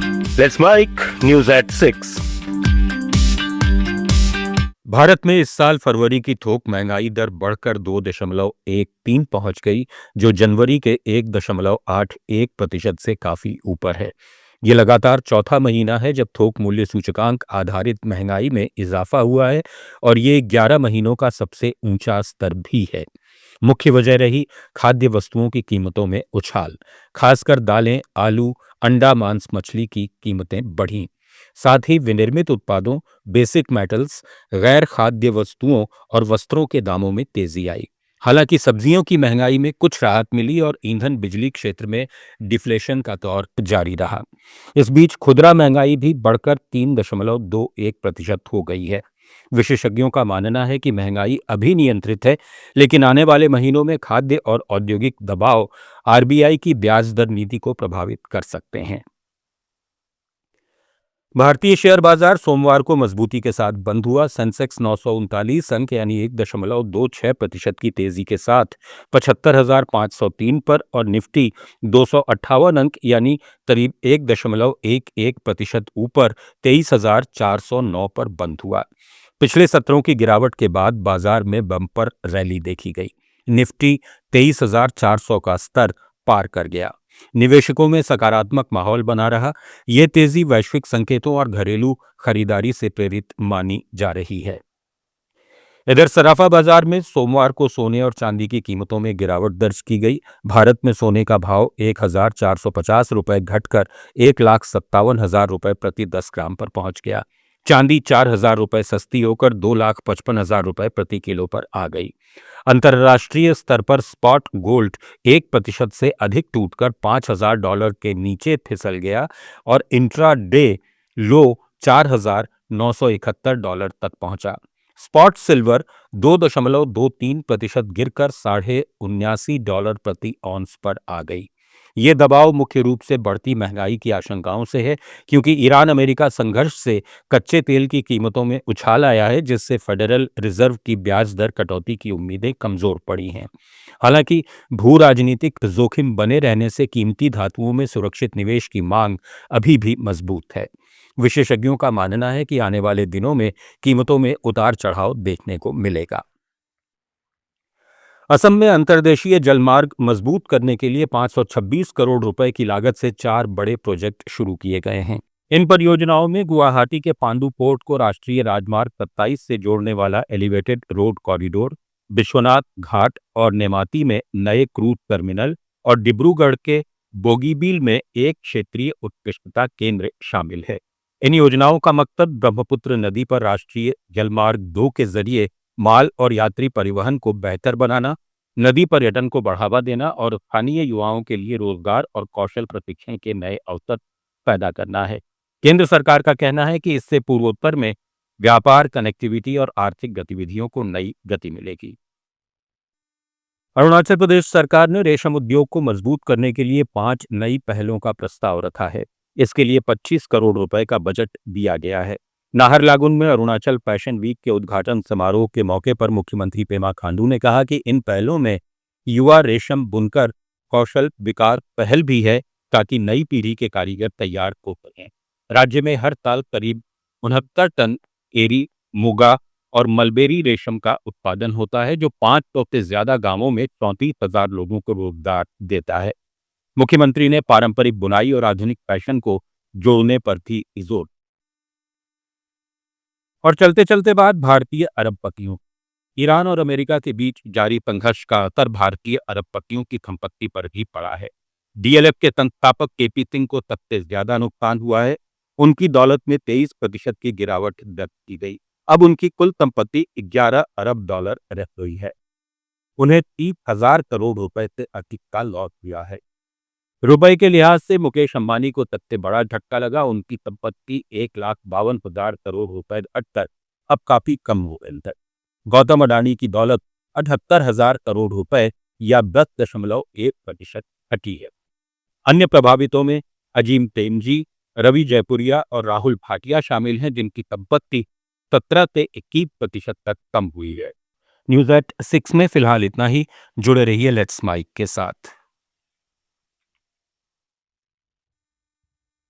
Let's mic news at 6। Bharat में इस साल फरवरी की थोक महंगाई दर बढ़कर 2.13 पहुंच गई, जो जनवरी के 1.81% से काफी ऊपर है। ये लगातार चौथा महीना है जब थोक मूल्य सूचकांक आधारित महंगाई में इजाफा हुआ है और ये 11 महीनों का सबसे ऊंचा स्तर भी है। मुख्य वजह रही खाद्य वस्तुओं की कीमतों में उछाल। खासकर दालें, आलू, अंडा, मांस, मछली की कीमतें बढ़ीं। साथ ही विनिर्मित उत्पादों, बेसिक मेटल्स, गैर खाद्य वस्तुओं और वस्त्रों के दामों में तेजी आई। हालांकि सब्जियों की महंगाई में कुछ राहत मिली और ईंधन बिजली क्षेत्र में डिफ्लेशन का दौर जारी रहा। इस बीच खुदरा महंगाई भी बढ़कर 3.21% हो गई है। विशेषज्ञों का मानना है कि महंगाई अभी नियंत्रित है, लेकिन आने वाले महीनों में खाद्य और औद्योगिक दबाव आरबीआई की ब्याज दर नीति को प्रभावित कर सकते हैं। भारतीय शेयर बाजार सोमवार को मजबूती के साथ बंद हुआ। सेंसेक्स 939 अंक यानी 1.26% की तेजी के साथ 75,503 पर और निफ्टी 258 अंक यानी करीब 1.11% ऊपर 23,409 पर बंद हुआ। पिछले सत्रों की गिरावट के बाद बाजार में बम्पर रैली देखी गई। निफ्टी 23,400 का स्तर पार कर गया। निवेशकों में सकारात्मक माहौल बना रहा। ये तेजी वैश्विक संकेतों और घरेलू खरीदारी से प्रेरित मानी जा रही है। इधर सराफा बाजार में सोमवार को सोने और चांदी की कीमतों में गिरावट दर्ज की गई। भारत में सोने का भाव 1,450 रुपये घटकर 1,57,000 रुपये प्रति 10 ग्राम पर पहुंच गया। चांदी 4,000 रुपये सस्ती होकर 2,55,000 रुपये प्रति किलो पर आ गई। अंतर्राष्ट्रीय स्तर पर स्पॉट गोल्ड 1% से अधिक टूटकर $5,000 के नीचे फिसल गया और इंट्रा डे लो $4,971 तक पहुंचा। स्पॉट सिल्वर 2.23% गिरकर $79 प्रति ऑन्स पर आ गई। ये दबाव मुख्य रूप से बढ़ती महंगाई की आशंकाओं से है, क्योंकि ईरान अमेरिका संघर्ष से कच्चे तेल की कीमतों में उछाल आया है, जिससे फेडरल रिजर्व की ब्याज दर कटौती की उम्मीदें कमजोर पड़ी हैं। हालांकि भू राजनीतिक जोखिम बने रहने से कीमती धातुओं में सुरक्षित निवेश की मांग अभी भी मजबूत है। विशेषज्ञों का मानना है कि आने वाले दिनों में कीमतों में उतार चढ़ाव देखने को मिलेगा। असम में अंतर्देशीय जलमार्ग मजबूत करने के लिए 526 करोड़ रुपए की लागत से 4 बड़े प्रोजेक्ट शुरू किए गए हैं। इन परियोजनाओं में गुवाहाटी के पांडु पोर्ट को राष्ट्रीय राजमार्ग 27 से जोड़ने वाला एलिवेटेड रोड कॉरिडोर, विश्वनाथ घाट और नेमाती में नए क्रूज टर्मिनल और डिब्रूगढ़ के बोगीबील में एक क्षेत्रीय उत्कृष्टता केंद्र शामिल है। इन योजनाओं का मकसद ब्रह्मपुत्र नदी पर राष्ट्रीय जलमार्ग 2 के जरिए माल और यात्री परिवहन को बेहतर बनाना, नदी पर्यटन को बढ़ावा देना और स्थानीय युवाओं के लिए रोजगार और कौशल प्रशिक्षण के नए अवसर पैदा करना है। केंद्र सरकार का कहना है कि इससे पूर्वोत्तर में व्यापार, कनेक्टिविटी और आर्थिक गतिविधियों को नई गति मिलेगी। अरुणाचल प्रदेश सरकार ने रेशम उद्योग को मजबूत करने के लिए 5 नई पहलों का प्रस्ताव रखा है। इसके लिए 25 करोड़ रुपए का बजट दिया गया है। नाहरलागुन में अरुणाचल फैशन वीक के उद्घाटन समारोह के मौके पर मुख्यमंत्री पेमा खांडू ने कहा कि इन पहलों में युवा रेशम बुनकर कौशल विकास पहल भी है, ताकि नई पीढ़ी के कारीगर तैयार हो सकें। राज्य में हर साल करीब 69 टन एरी, मुगा और मलबेरी रेशम का उत्पादन होता है, जो 500 से ज्यादा गांवों में 34,000 लोगों को रोजगार देता है। मुख्यमंत्री ने पारंपरिक बुनाई और आधुनिक फैशन को जोड़ने पर भी जोर। और चलते चलते बात भारतीय अरबपतियों। ईरान और अमेरिका के बीच जारी संघर्ष का असर भारतीय अरबपतियों की संपत्ति पर भी पड़ा है। डीएलएफ के संस्थापक केपी सिंह को सबसे ज्यादा नुकसान हुआ है। उनकी दौलत में 23% की गिरावट दर्ज की गई। अब उनकी कुल संपत्ति $11 अरब रह गई है। उन्हें 30,000 करोड़ रुपए से अधिक का लॉस हुआ है। रुपए के लिहाज से मुकेश अंबानी को सबसे बड़ा झटका लगा। उनकी संपत्ति 1,52,000 करोड़ रुपए घटकर अब काफी कम हो गई है। गौतम अडानी की दौलत 78,000 करोड़ रुपए या 10.1% घटी है। अन्य प्रभावितों में अजीम प्रेमजी, रवि जयपुरिया और राहुल भाटिया शामिल हैं, जिनकी संपत्ति 17 से 21% तक कम हुई है। न्यूज एट 6 में फिलहाल इतना ही। जुड़े रहिए लेट्स माइक के साथ।